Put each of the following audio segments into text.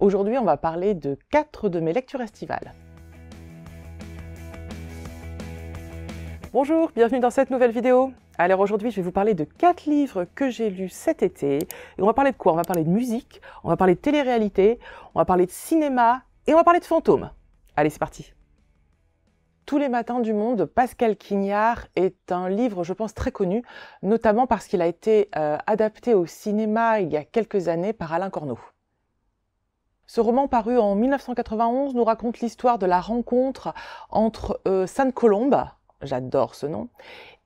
Aujourd'hui, on va parler de 4 de mes lectures estivales. Bonjour, bienvenue dans cette nouvelle vidéo. Alors aujourd'hui, je vais vous parler de 4 livres que j'ai lus cet été. Et on va parler de quoi? On va parler de musique, on va parler de télé-réalité, on va parler de cinéma et on va parler de fantômes. Allez, c'est parti. Tous les matins du monde de Pascal Quignard est un livre, je pense, très connu, notamment parce qu'il a été adapté au cinéma il y a quelques années par Alain Corneau. Ce roman paru en 1991 nous raconte l'histoire de la rencontre entre Sainte-Colombe, j'adore ce nom,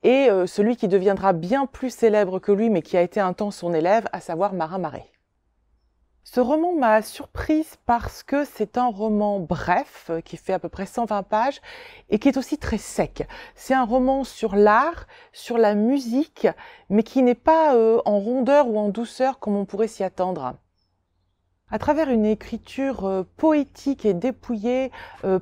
et celui qui deviendra bien plus célèbre que lui, mais qui a été un temps son élève, à savoir Marin Marais. Ce roman m'a surprise parce que c'est un roman bref, qui fait à peu près 120 pages, et qui est aussi très sec. C'est un roman sur l'art, sur la musique, mais qui n'est pas en rondeur ou en douceur comme on pourrait s'y attendre. À travers une écriture poétique et dépouillée,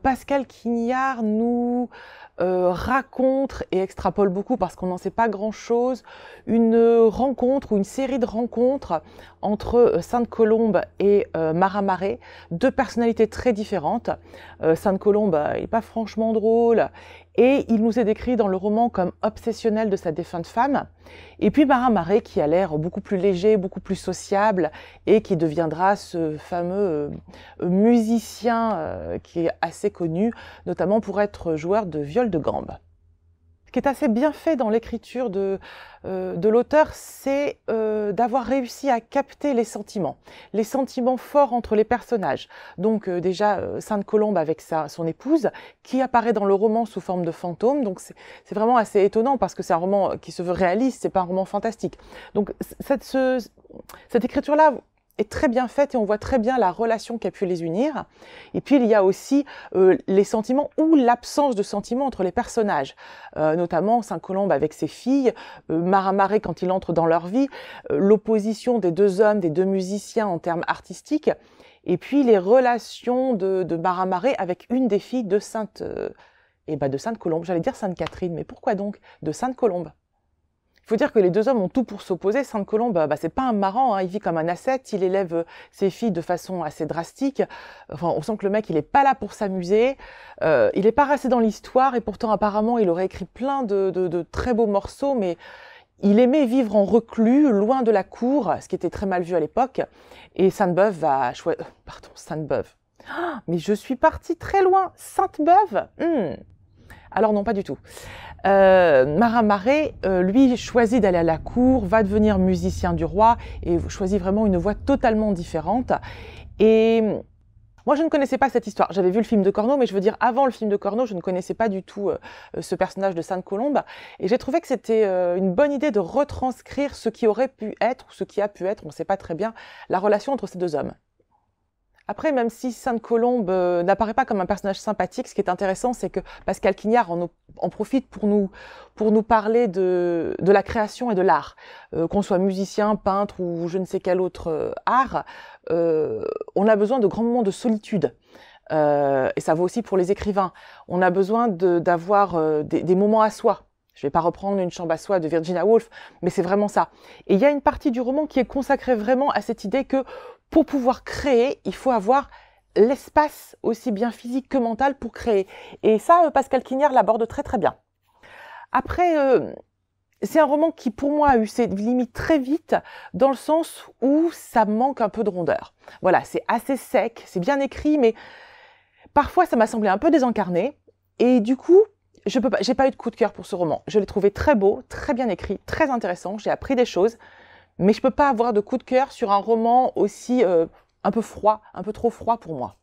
Pascal Quignard nous raconte et extrapole beaucoup parce qu'on n'en sait pas grand-chose, une rencontre ou une série de rencontres entre Sainte-Colombe et Marin Marais, deux personnalités très différentes. Sainte-Colombe n'est pas franchement drôle et il nous est décrit dans le roman comme obsessionnel de sa défunte femme. Et puis Marin Marais qui a l'air beaucoup plus léger, beaucoup plus sociable et qui deviendra ce fameux musicien qui est assez connu, notamment pour être joueur de viol de gambe. Ce qui est assez bien fait dans l'écriture de l'auteur, c'est d'avoir réussi à capter les sentiments forts entre les personnages. Donc déjà Sainte-Colombe avec son épouse, qui apparaît dans le roman sous forme de fantôme. Donc c'est vraiment assez étonnant parce que c'est un roman qui se veut réaliste, c'est pas un roman fantastique. Donc cette écriture-là est très bien faite et on voit très bien la relation qui a pu les unir. Et puis il y a aussi les sentiments ou l'absence de sentiments entre les personnages, notamment Sainte-Colombe avec ses filles, Marin Marais quand il entre dans leur vie, l'opposition des deux hommes, des deux musiciens en termes artistiques, et puis les relations de Marin Marais avec une des filles de Sainte-Colombe. J'allais dire Sainte-Catherine, mais pourquoi donc de Sainte-Colombe? Il faut dire que les deux hommes ont tout pour s'opposer. Sainte-Colombe, c'est pas un marrant, hein, il vit comme un ascète, il élève ses filles de façon assez drastique. Enfin, on sent que le mec, il est pas là pour s'amuser, il est pas resté dans l'histoire et pourtant apparemment il aurait écrit plein de très beaux morceaux, mais il aimait vivre en reclus, loin de la cour, ce qui était très mal vu à l'époque. Et Sainte-Beuve va choisir... Pardon, Sainte-Beuve. Ah, mais je suis partie très loin. Sainte-Beuve Alors non, pas du tout. Marin Marais, lui, choisit d'aller à la cour, va devenir musicien du roi et choisit vraiment une voie totalement différente. Et moi, je ne connaissais pas cette histoire. J'avais vu le film de Corneau, mais je veux dire, avant le film de Corneau, je ne connaissais pas du tout ce personnage de Sainte-Colombe. Et j'ai trouvé que c'était une bonne idée de retranscrire ce qui aurait pu être, ou ce qui a pu être, on ne sait pas très bien, la relation entre ces deux hommes. Après, même si Sainte-Colombe n'apparaît pas comme un personnage sympathique, ce qui est intéressant, c'est que Pascal Quignard en profite pour nous parler de la création et de l'art. Qu'on soit musicien, peintre ou je ne sais quel autre art, on a besoin de grands moments de solitude. Et ça vaut aussi pour les écrivains. On a besoin d'avoir des moments à soi. Je ne vais pas reprendre Une chambre à soi de Virginia Woolf, mais c'est vraiment ça. Et il y a une partie du roman qui est consacrée vraiment à cette idée que pour pouvoir créer, il faut avoir l'espace aussi bien physique que mental pour créer. Et ça, Pascal Quignard l'aborde très très bien. Après, c'est un roman qui pour moi a eu ses limites très vite, dans le sens où ça manque un peu de rondeur. Voilà, c'est assez sec, c'est bien écrit, mais parfois ça m'a semblé un peu désincarné. Et du coup, j'ai pas eu de coup de cœur pour ce roman. Je l'ai trouvé très beau, très bien écrit, très intéressant, j'ai appris des choses. Mais je peux pas avoir de coup de cœur sur un roman aussi un peu froid, un peu trop froid pour moi.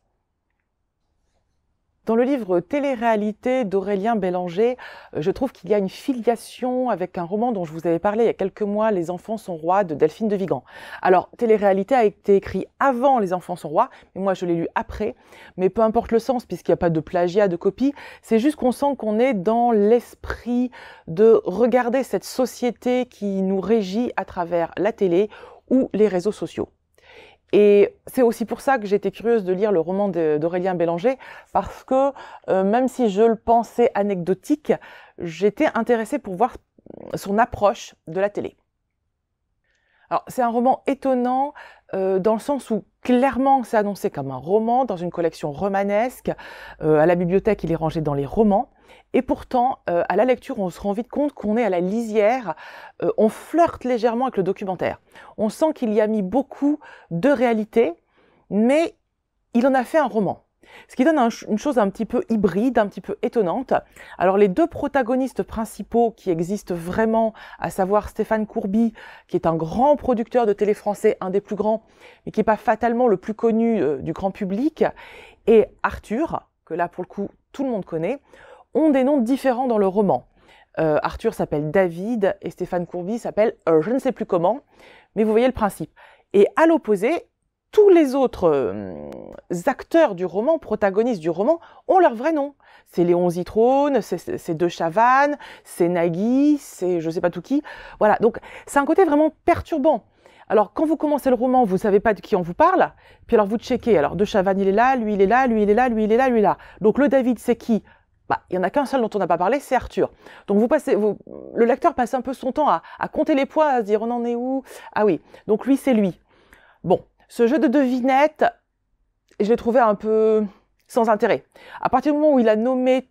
Dans le livre Télé-réalité d'Aurélien Bélanger, je trouve qu'il y a une filiation avec un roman dont je vous avais parlé il y a quelques mois, Les enfants sont rois de Delphine de Vigan. Alors, Télé-réalité a été écrit avant Les enfants sont rois, mais moi je l'ai lu après. Mais peu importe le sens, puisqu'il n'y a pas de plagiat, de copie, c'est juste qu'on sent qu'on est dans l'esprit de regarder cette société qui nous régit à travers la télé ou les réseaux sociaux. Et c'est aussi pour ça que j'étais curieuse de lire le roman d'Aurélien Bélanger, parce que même si je le pensais anecdotique, j'étais intéressée pour voir son approche de la télé. Alors, c'est un roman étonnant dans le sens où Clairement, c'est annoncé comme un roman dans une collection romanesque. À la bibliothèque, il est rangé dans les romans. Et pourtant, à la lecture, on se rend vite compte qu'on est à la lisière. On flirte légèrement avec le documentaire. On sent qu'il y a mis beaucoup de réalité, mais il en a fait un roman. Ce qui donne une chose un petit peu hybride, un petit peu étonnante. Alors les deux protagonistes principaux qui existent vraiment, à savoir Stéphane Courby, qui est un grand producteur de télé français, un des plus grands, mais qui n'est pas fatalement le plus connu du grand public, et Arthur, que là pour le coup tout le monde connaît, ont des noms différents dans le roman. Arthur s'appelle David et Stéphane Courby s'appelle je ne sais plus comment, mais vous voyez le principe. Et à l'opposé, tous les autres acteurs du roman, protagonistes du roman, ont leur vrai nom. C'est Léon Zitrone, c'est De Chavannes, c'est Nagui, c'est je sais pas tout qui. Voilà, donc c'est un côté vraiment perturbant. Alors quand vous commencez le roman, vous savez pas de qui on vous parle, puis alors vous checkez. Alors De Chavannes il est là, lui il est là, lui il est là, lui il est là, lui il est là. Donc le David c'est qui? Il y en a qu'un seul dont on n'a pas parlé, c'est Arthur. Donc le lecteur passe un peu son temps à compter les points, à se dire on en est où? Ah oui, donc lui c'est lui. Bon. Ce jeu de devinettes, je l'ai trouvé un peu sans intérêt. À partir du moment où il a nommé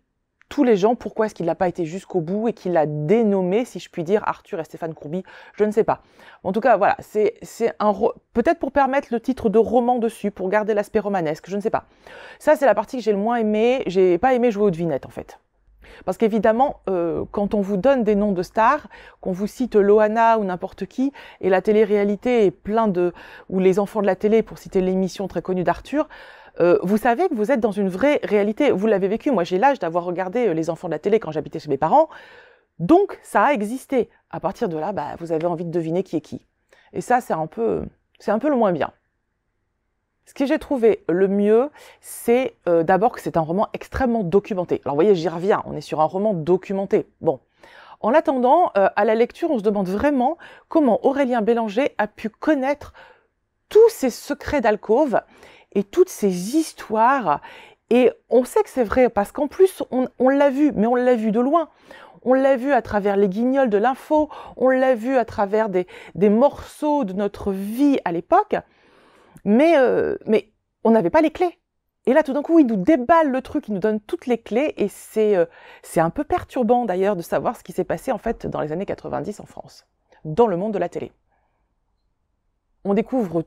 tous les gens, pourquoi est-ce qu'il n'a pas été jusqu'au bout et qu'il a dénommé, si je puis dire, Arthur et Stéphane Courby? Je ne sais pas. En tout cas, voilà, c'est peut-être pour permettre le titre de roman dessus, pour garder l'aspect romanesque, je ne sais pas. Ça, c'est la partie que j'ai le moins aimée. J'ai pas aimé jouer aux devinettes, en fait. Parce qu'évidemment, quand on vous donne des noms de stars, qu'on vous cite Loana ou n'importe qui, et la télé-réalité est plein ou les enfants de la télé, pour citer l'émission très connue d'Arthur, vous savez que vous êtes dans une vraie réalité. Vous l'avez vécu. Moi, j'ai l'âge d'avoir regardé les enfants de la télé quand j'habitais chez mes parents. Donc, ça a existé. À partir de là, vous avez envie de deviner qui est qui. Et ça, c'est un peu le moins bien. Ce que j'ai trouvé le mieux, c'est d'abord que c'est un roman extrêmement documenté. Alors vous voyez, j'y reviens, on est sur un roman documenté. Bon. En attendant, à la lecture, on se demande vraiment comment Aurélien Bélanger a pu connaître tous ces secrets d'alcôve et toutes ces histoires. Et on sait que c'est vrai, parce qu'en plus, on l'a vu, mais on l'a vu de loin. On l'a vu à travers les guignols de l'info, on l'a vu à travers des morceaux de notre vie à l'époque. Mais on n'avait pas les clés. Et là, tout d'un coup, il nous déballe le truc, il nous donne toutes les clés, et c'est un peu perturbant d'ailleurs de savoir ce qui s'est passé en fait dans les années 90 en France, dans le monde de la télé. On découvre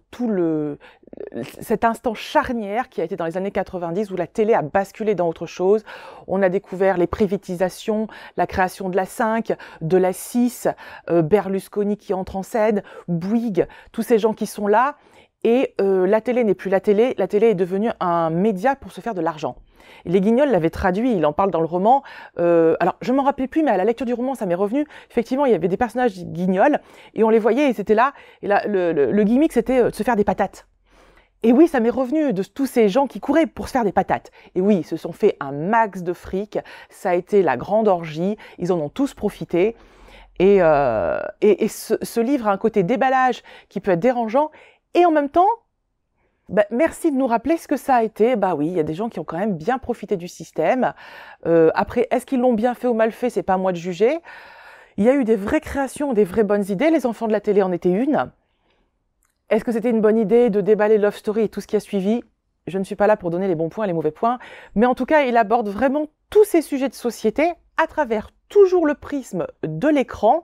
cet instant charnière qui a été dans les années 90 où la télé a basculé dans autre chose. On a découvert les privatisations, la création de la 5, de la 6, Berlusconi qui entre en scène, Bouygues, tous ces gens qui sont là. Et la télé n'est plus la télé est devenue un média pour se faire de l'argent. Les Guignols l'avaient traduit, il en parle dans le roman. Alors, je ne m'en rappelais plus, mais à la lecture du roman, ça m'est revenu. Effectivement, il y avait des personnages Guignols, et on les voyait, et c'était là. Et là, le gimmick, c'était de se faire des patates. Et oui, ça m'est revenu de tous ces gens qui couraient pour se faire des patates. Et oui, ils se sont fait un max de fric, ça a été la grande orgie, ils en ont tous profité. Et ce livre a un côté déballage qui peut être dérangeant, et en même temps, merci de nous rappeler ce que ça a été. Oui, il y a des gens qui ont quand même bien profité du système. Après, est-ce qu'ils l'ont bien fait ou mal fait? C'est pas à moi de juger. Il y a eu des vraies créations, des vraies bonnes idées. Les enfants de la télé en étaient une. Est-ce que c'était une bonne idée de déballer Love Story et tout ce qui a suivi? Je ne suis pas là pour donner les bons points et les mauvais points. Mais en tout cas, il aborde vraiment tous ces sujets de société à travers toujours le prisme de l'écran.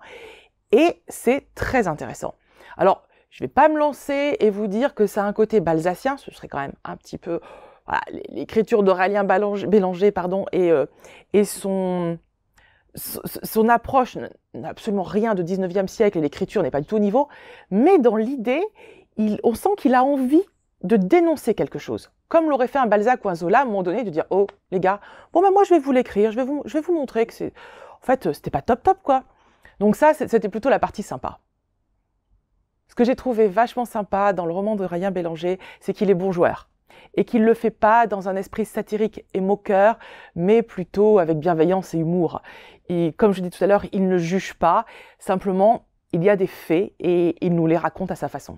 Et c'est très intéressant. Alors, je ne vais pas me lancer et vous dire que ça a un côté balzacien, ce serait quand même un petit peu... Voilà, l'écriture d'Aurélien Bélanger et son approche n'a absolument rien de 19e siècle et l'écriture n'est pas du tout au niveau, mais dans l'idée, on sent qu'il a envie de dénoncer quelque chose. Comme l'aurait fait un Balzac ou un Zola à un moment donné, de dire « Oh, les gars, moi je vais vous l'écrire, je vais vous montrer que c'est... En fait, c'était pas top quoi. » Donc ça, c'était plutôt la partie sympa. Ce que j'ai trouvé vachement sympa dans le roman d'Aurélien Bélanger, c'est qu'il est bon joueur. Et qu'il ne le fait pas dans un esprit satirique et moqueur, mais plutôt avec bienveillance et humour. Et comme je dis tout à l'heure, il ne juge pas, simplement, il y a des faits et il nous les raconte à sa façon.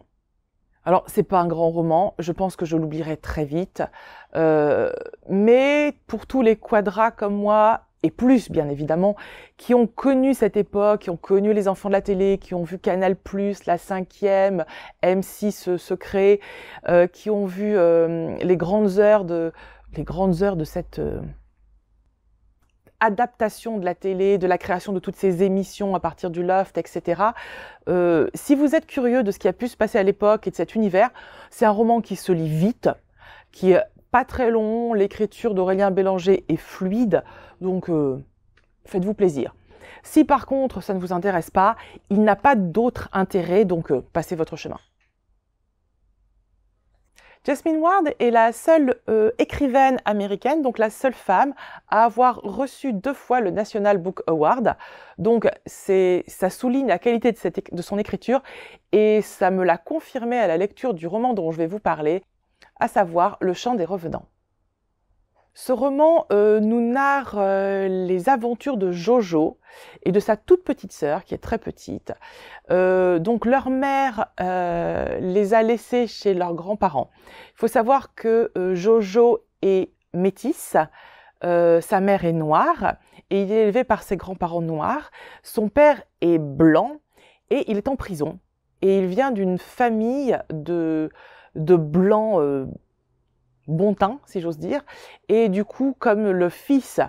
Alors, c'est pas un grand roman, je pense que je l'oublierai très vite, mais pour tous les quadras comme moi, et plus bien évidemment, qui ont connu cette époque, qui ont connu les enfants de la télé, qui ont vu Canal+, la 5e, M6 se créer, qui ont vu les grandes heures de cette adaptation de la télé, de la création de toutes ces émissions à partir du Loft, etc. Si vous êtes curieux de ce qui a pu se passer à l'époque et de cet univers, c'est un roman qui se lit vite, qui est pas très long, l'écriture d'Aurélien Bélanger est fluide, donc faites-vous plaisir. Si par contre ça ne vous intéresse pas, il n'a pas d'autre intérêt, donc passez votre chemin. Jasmine Ward est la seule écrivaine américaine, donc la seule femme à avoir reçu 2 fois le National Book Award. Donc ça souligne la qualité de son écriture et ça me l'a confirmé à la lecture du roman dont je vais vous parler, à savoir Le Chant des Revenants. Ce roman nous narre les aventures de Jojo et de sa toute petite sœur, qui est très petite. Donc leur mère les a laissés chez leurs grands-parents. Il faut savoir que Jojo est métisse, sa mère est noire, et il est élevé par ses grands-parents noirs. Son père est blanc, et il est en prison. Et il vient d'une famille de blancs bon teint, si j'ose dire. Et du coup, comme le fils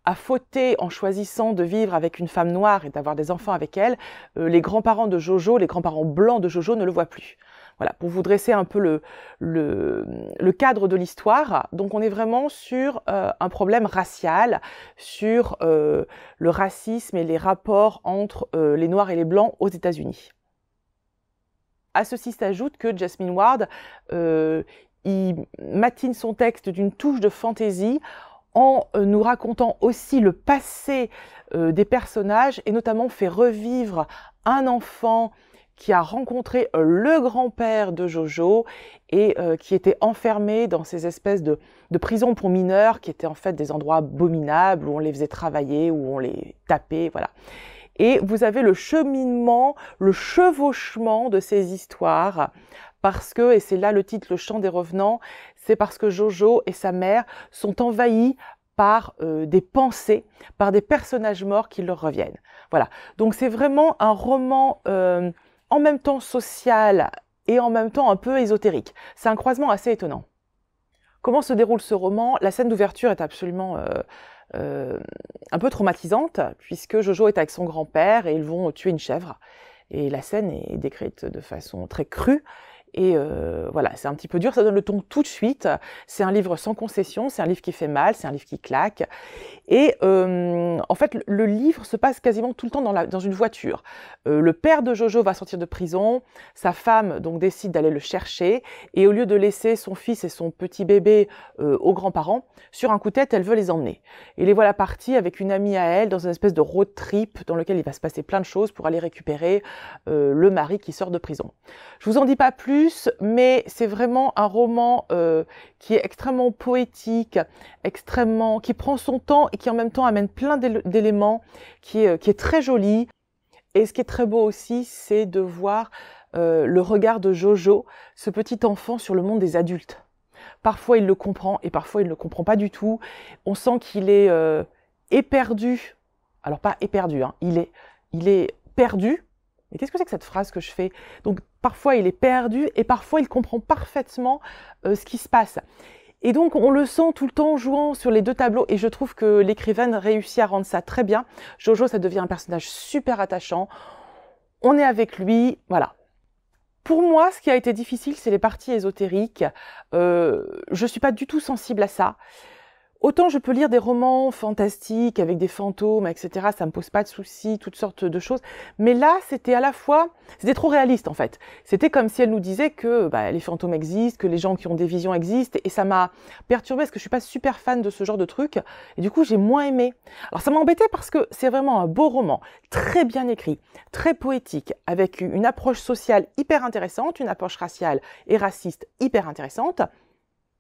a fauté en choisissant de vivre avec une femme noire et d'avoir des enfants avec elle, les grands-parents de Jojo, les grands-parents blancs de Jojo ne le voient plus. Voilà, pour vous dresser un peu le cadre de l'histoire. Donc on est vraiment sur un problème racial, sur le racisme et les rapports entre les Noirs et les Blancs aux États-Unis. À ceci s'ajoute que Jasmine Ward il matine son texte d'une touche de fantaisie en nous racontant aussi le passé des personnages et notamment fait revivre un enfant qui a rencontré le grand-père de Jojo et qui était enfermé dans ces espèces de prisons pour mineurs qui étaient en fait des endroits abominables où on les faisait travailler, où on les tapait, voilà. Et vous avez le cheminement, le chevauchement de ces histoires parce que, et c'est là le titre, Le Chant des Revenants, c'est parce que Jojo et sa mère sont envahis par des pensées, par des personnages morts qui leur reviennent. Voilà, donc c'est vraiment un roman en même temps social et en même temps un peu ésotérique. C'est un croisement assez étonnant. Comment se déroule ce roman? La scène d'ouverture est absolument un peu traumatisante, puisque Jojo est avec son grand-père et ils vont tuer une chèvre. Et la scène est décrite de façon très crue. Et voilà, c'est un petit peu dur, ça donne le ton tout de suite. C'est un livre sans concession, c'est un livre qui fait mal, c'est un livre qui claque. Et en fait, le livre se passe quasiment tout le temps dans une voiture. Le père de Jojo va sortir de prison, sa femme donc décide d'aller le chercher, et au lieu de laisser son fils et son petit bébé aux grands-parents, sur un coup de tête, elle veut les emmener. Et les voilà partis avec une amie à elle dans une espèce de road trip dans lequel il va se passer plein de choses pour aller récupérer le mari qui sort de prison. Je vous en dis pas plus, mais c'est vraiment un roman qui est extrêmement poétique, qui prend son temps et qui en même temps amène plein d'éléments, qui est très joli. Et ce qui est très beau aussi, c'est de voir le regard de Jojo, ce petit enfant sur le monde des adultes. Parfois il le comprend et parfois il ne le comprend pas du tout. On sent qu'il est éperdu. Alors pas éperdu, hein, il est perdu. Mais qu'est-ce que c'est que cette phrase que je fais? Donc parfois il est perdu et parfois il comprend parfaitement ce qui se passe. Et donc on le sent tout le temps jouant sur les deux tableaux et je trouve que l'écrivaine réussit à rendre ça très bien. Jojo, ça devient un personnage super attachant. On est avec lui, voilà. Pour moi, ce qui a été difficile, c'est les parties ésotériques. Je suis pas du tout sensible à ça. Autant je peux lire des romans fantastiques avec des fantômes, etc. Ça me pose pas de soucis, toutes sortes de choses. Mais là, c'était à la fois, c'était trop réaliste en fait. C'était comme si elle nous disait que les fantômes existent, que les gens qui ont des visions existent. Et ça m'a perturbée parce que je suis pas super fan de ce genre de truc. Et du coup, j'ai moins aimé. Alors ça m'a embêtée parce que c'est vraiment un beau roman, très bien écrit, très poétique, avec une approche sociale hyper intéressante, une approche raciale et raciste hyper intéressante.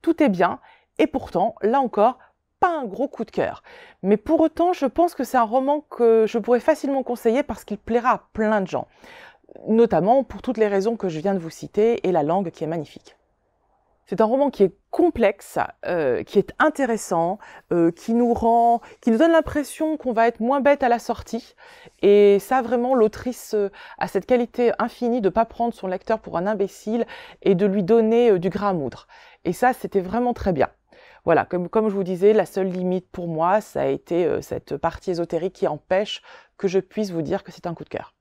Tout est bien. Et pourtant, là encore, pas un gros coup de cœur. Mais pour autant, je pense que c'est un roman que je pourrais facilement conseiller parce qu'il plaira à plein de gens. Notamment pour toutes les raisons que je viens de vous citer et la langue qui est magnifique. C'est un roman qui est complexe, qui est intéressant, qui nous donne l'impression qu'on va être moins bête à la sortie. Et ça, vraiment, l'autrice a cette qualité infinie de ne pas prendre son lecteur pour un imbécile et de lui donner du grain à moudre. Et ça, c'était vraiment très bien. Voilà, comme je vous disais, la seule limite pour moi, ça a été cette partie ésotérique qui empêche que je puisse vous dire que c'est un coup de cœur.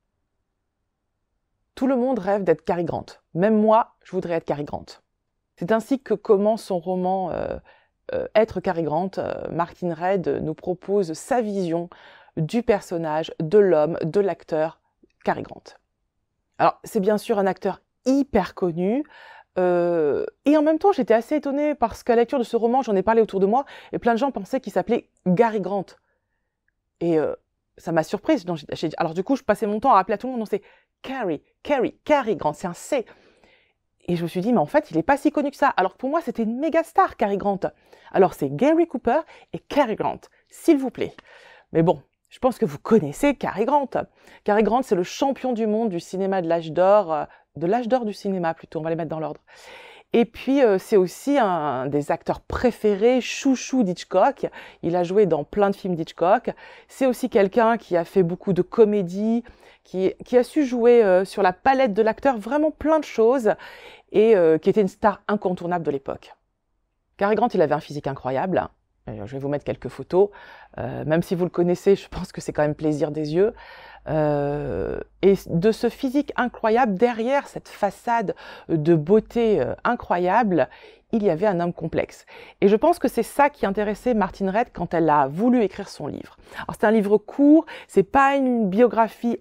Tout le monde rêve d'être Cary Grant. Même moi, je voudrais être Cary Grant. C'est ainsi que commence son roman Être Cary Grant. Martin Reed nous propose sa vision du personnage, de l'homme, de l'acteur Cary Grant. Alors, c'est bien sûr un acteur hyper connu, et en même temps, j'étais assez étonnée parce qu'à la lecture de ce roman, j'en ai parlé autour de moi, et plein de gens pensaient qu'il s'appelait Gary Grant. Et ça m'a surprise. Alors du coup, je passais mon temps à rappeler à tout le monde, non, c'est Cary Grant, c'est un C. Et je me suis dit, mais en fait, il n'est pas si connu que ça. Alors que pour moi, c'était une méga star, Cary Grant. Alors c'est Gary Cooper et Cary Grant, s'il vous plaît. Mais bon, je pense que vous connaissez Cary Grant. Cary Grant, c'est le champion du monde du cinéma de l'âge d'or du cinéma plutôt, on va les mettre dans l'ordre. Et puis, c'est aussi un des acteurs préférés, chouchou d'Hitchcock. Il a joué dans plein de films d'Hitchcock. C'est aussi quelqu'un qui a fait beaucoup de comédies, qui a su jouer sur la palette de l'acteur vraiment plein de choses et qui était une star incontournable de l'époque. Cary Grant, il avait un physique incroyable. Je vais vous mettre quelques photos. Même si vous le connaissez, je pense que c'est quand même plaisir des yeux. Et de ce physique incroyable, derrière cette façade de beauté incroyable, il y avait un homme complexe. Et je pense que c'est ça qui intéressait Martin Reed quand elle a voulu écrire son livre. Alors c'est un livre court, c'est pas une biographie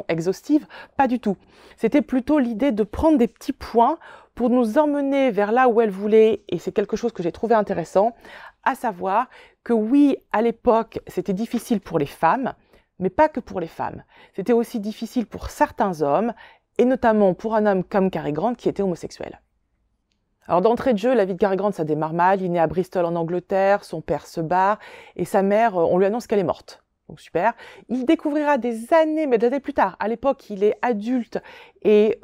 exhaustive, pas du tout. C'était plutôt l'idée de prendre des petits points pour nous emmener vers là où elle voulait, et c'est quelque chose que j'ai trouvé intéressant, à savoir que oui, à l'époque, c'était difficile pour les femmes, mais pas que pour les femmes. C'était aussi difficile pour certains hommes, et notamment pour un homme comme Cary Grant qui était homosexuel. Alors d'entrée de jeu, la vie de Cary Grant, ça démarre mal. Il est né à Bristol en Angleterre, son père se barre, et sa mère, on lui annonce qu'elle est morte. Donc super. Il découvrira des années plus tard, à l'époque il est adulte et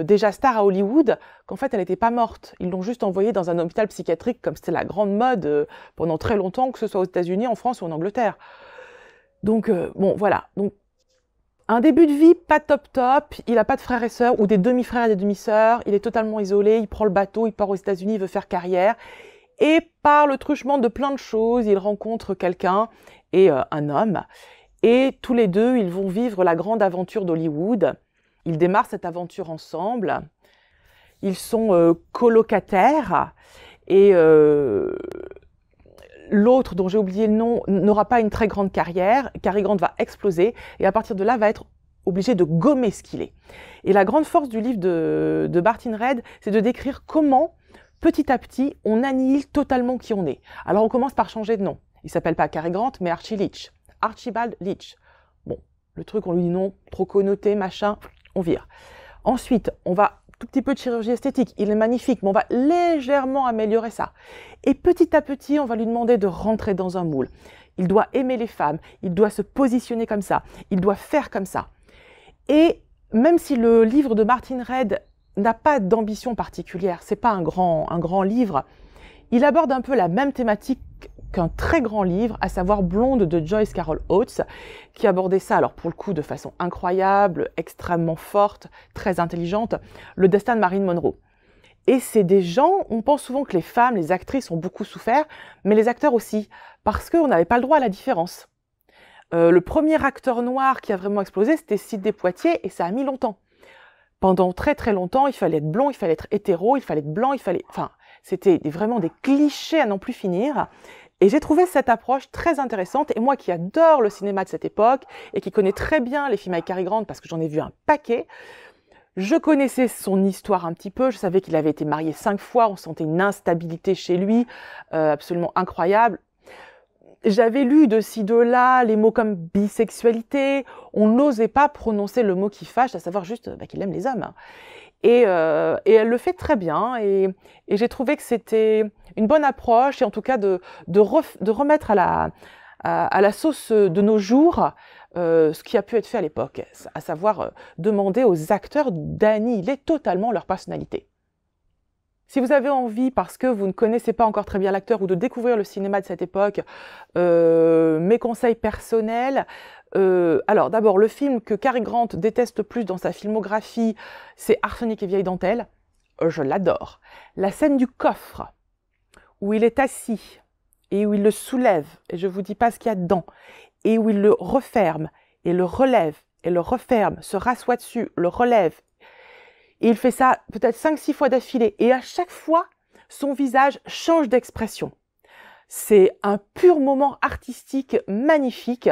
déjà star à Hollywood, qu'en fait elle n'était pas morte. Ils l'ont juste envoyée dans un hôpital psychiatrique comme c'était la grande mode pendant très longtemps, que ce soit aux États-Unis, en France ou en Angleterre. Donc bon voilà. Donc un début de vie pas top, il n'a pas de frères et sœurs ou des demi-frères et des demi-sœurs, il est totalement isolé, il prend le bateau, il part aux États-Unis, il veut faire carrière. Et par le truchement de plein de choses, il rencontre quelqu'un et un homme. Et tous les deux, ils vont vivre la grande aventure d'Hollywood. Ils démarrent cette aventure ensemble. Ils sont colocataires. Et l'autre, dont j'ai oublié le nom, n'aura pas une très grande carrière. Cary Grant va exploser. Et à partir de là, va être obligé de gommer ce qu'il est. Et la grande force du livre de Martin Reed, c'est de décrire comment petit à petit, on annihile totalement qui on est. Alors, on commence par changer de nom. Il s'appelle pas Cary Grant, mais Archie Leach. Archibald Leach. Bon, le truc, on lui dit non, trop connoté, machin, on vire. Ensuite, on va tout petit peu de chirurgie esthétique. Il est magnifique, mais on va légèrement améliorer ça. Et petit à petit, on va lui demander de rentrer dans un moule. Il doit aimer les femmes, il doit se positionner comme ça, il doit faire comme ça. Et même si le livre de Martin Reed n'a pas d'ambition particulière, c'est pas un grand livre, il aborde un peu la même thématique qu'un très grand livre, à savoir Blonde de Joyce Carol Oates, qui abordait ça, alors pour le coup de façon incroyable, extrêmement forte, très intelligente, le destin de Marilyn Monroe. Et c'est des gens, on pense souvent que les femmes, les actrices ont beaucoup souffert, mais les acteurs aussi, parce qu'on n'avait pas le droit à la différence. Le premier acteur noir qui a vraiment explosé, c'était Sidney Poitier, et ça a mis longtemps. Pendant très très longtemps, il fallait être blond, il fallait être hétéro, il fallait être blanc, enfin, c'était vraiment des clichés à n'en plus finir. Et j'ai trouvé cette approche très intéressante. Et moi qui adore le cinéma de cette époque et qui connais très bien les films avec Cary Grant parce que j'en ai vu un paquet, je connaissais son histoire un petit peu. Je savais qu'il avait été marié 5 fois. On sentait une instabilité chez lui absolument incroyable. J'avais lu de ci, de là, les mots comme bisexualité. On n'osait pas prononcer le mot qui fâche, à savoir juste qu'il aime les hommes. Et elle le fait très bien. Et j'ai trouvé que c'était une bonne approche, et en tout cas de remettre à la sauce de nos jours ce qui a pu être fait à l'époque, à savoir demander aux acteurs d'annihiler totalement leur personnalité. Si vous avez envie, parce que vous ne connaissez pas encore très bien l'acteur ou de découvrir le cinéma de cette époque, mes conseils personnels. Alors d'abord, le film que Cary Grant déteste le plus dans sa filmographie, c'est Arsenic et vieille dentelle. Je l'adore. La scène du coffre, où il est assis et où il le soulève, et je vous dis pas ce qu'il y a dedans, et où il le referme et le relève et le referme, se rassoit dessus, le relève. Et il fait ça peut-être 5-6 fois d'affilée. Et à chaque fois, son visage change d'expression. C'est un pur moment artistique magnifique.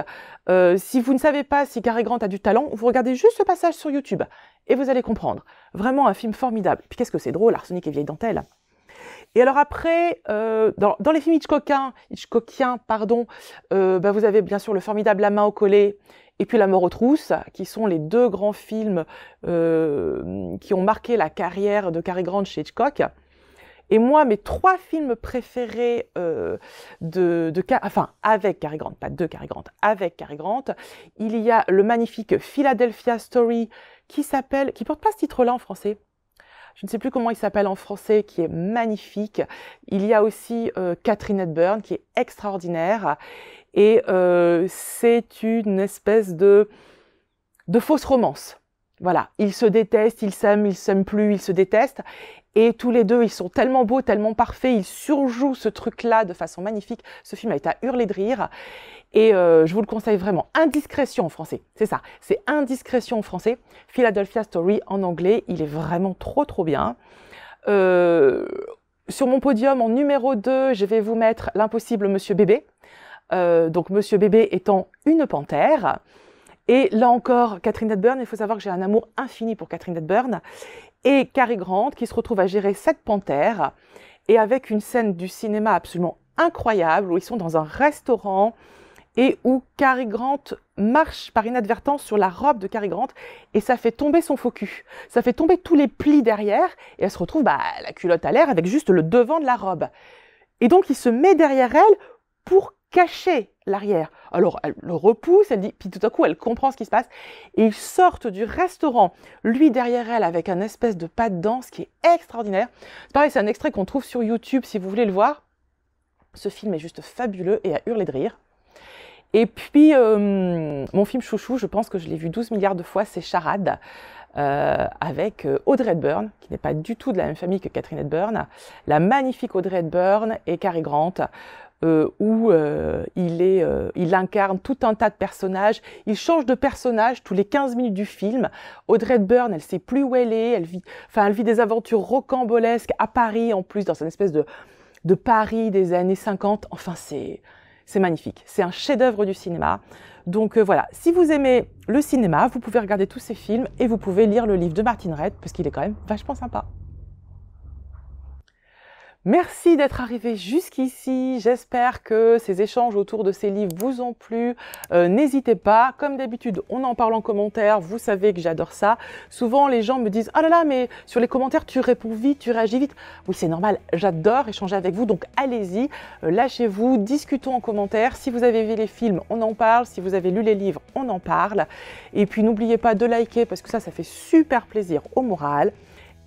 Si vous ne savez pas si Cary Grant a du talent, vous regardez juste ce passage sur YouTube et vous allez comprendre. Vraiment un film formidable. Puis qu'est-ce que c'est drôle, Arsenic et vieille dentelle. Et alors après, dans les films Hitchcockiens, vous avez bien sûr le formidable La main au collet et puis La mort aux trousses, qui sont les deux grands films qui ont marqué la carrière de Cary Grant chez Hitchcock. Et moi, mes 3 films préférés avec Cary Grant, pas de Cary Grant, avec Cary Grant, il y a le magnifique Philadelphia Story qui porte pas ce titre-là en français. Je ne sais plus comment il s'appelle en français, qui est magnifique. Il y a aussi Katharine Hepburn, qui est extraordinaire. Et c'est une espèce de fausse romance. Voilà, ils se détestent, ils s'aiment plus, ils se détestent. Et tous les deux, ils sont tellement beaux, tellement parfaits, ils surjouent ce truc-là de façon magnifique. Ce film a été à hurler de rire. Et je vous le conseille vraiment. Indiscrétion en français, c'est ça. C'est Indiscrétion en français. Philadelphia Story en anglais, il est vraiment trop bien. Sur mon podium, en numéro 2, je vais vous mettre L'impossible Monsieur Bébé. Donc Monsieur Bébé étant une panthère. Et là encore, Katharine Hepburn, il faut savoir que j'ai un amour infini pour Katharine Hepburn. Et Cary Grant qui se retrouve à gérer cette panthère. Et avec une scène du cinéma absolument incroyable où ils sont dans un restaurant et où Cary Grant marche par inadvertance sur la robe de Cary Grant et ça fait tomber son faux cul. Ça fait tomber tous les plis derrière et elle se retrouve la culotte à l'air avec juste le devant de la robe. Et donc il se met derrière elle pour cacher l'arrière. Alors elle le repousse, elle dit, puis tout à coup elle comprend ce qui se passe et ils sortent du restaurant, lui derrière elle avec un espèce de pas de danse qui est extraordinaire. C'est pareil, c'est un extrait qu'on trouve sur YouTube si vous voulez le voir. Ce film est juste fabuleux et à hurler de rire. Et puis, mon film chouchou, je pense que je l'ai vu 12 milliards de fois, c'est Charade, avec Audrey Hepburn, qui n'est pas du tout de la même famille que Katharine Hepburn, la magnifique Audrey Hepburn et Cary Grant, où il incarne tout un tas de personnages. Il change de personnage tous les 15 minutes du film. Audrey Hepburn, elle sait plus où elle est, elle vit des aventures rocambolesques à Paris, en plus, dans une espèce de Paris des années 50. Enfin, c'est magnifique. C'est un chef-d'œuvre du cinéma. Donc voilà, si vous aimez le cinéma, vous pouvez regarder tous ces films et vous pouvez lire le livre de Martin Redd, parce qu'il est quand même vachement sympa. Merci d'être arrivé jusqu'ici. J'espère que ces échanges autour de ces livres vous ont plu. N'hésitez pas. Comme d'habitude, on en parle en commentaire. Vous savez que j'adore ça. Souvent, les gens me disent « Ah là là, mais sur les commentaires, tu réponds vite, tu réagis vite. » Oui, c'est normal. J'adore échanger avec vous. Donc, allez-y, lâchez-vous, discutons en commentaire. Si vous avez vu les films, on en parle. Si vous avez lu les livres, on en parle. Et puis, n'oubliez pas de liker parce que ça fait super plaisir au moral.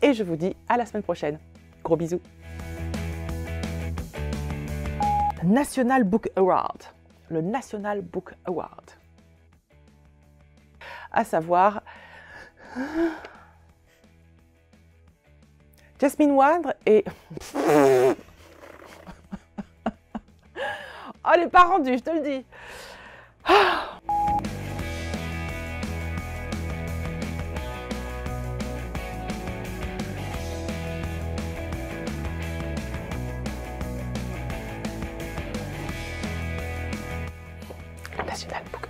Et je vous dis à la semaine prochaine. Gros bisous. National Book Award, le National Book Award, à savoir Jasmine Ward et oh, elle est pas rendue, je te le dis. National Book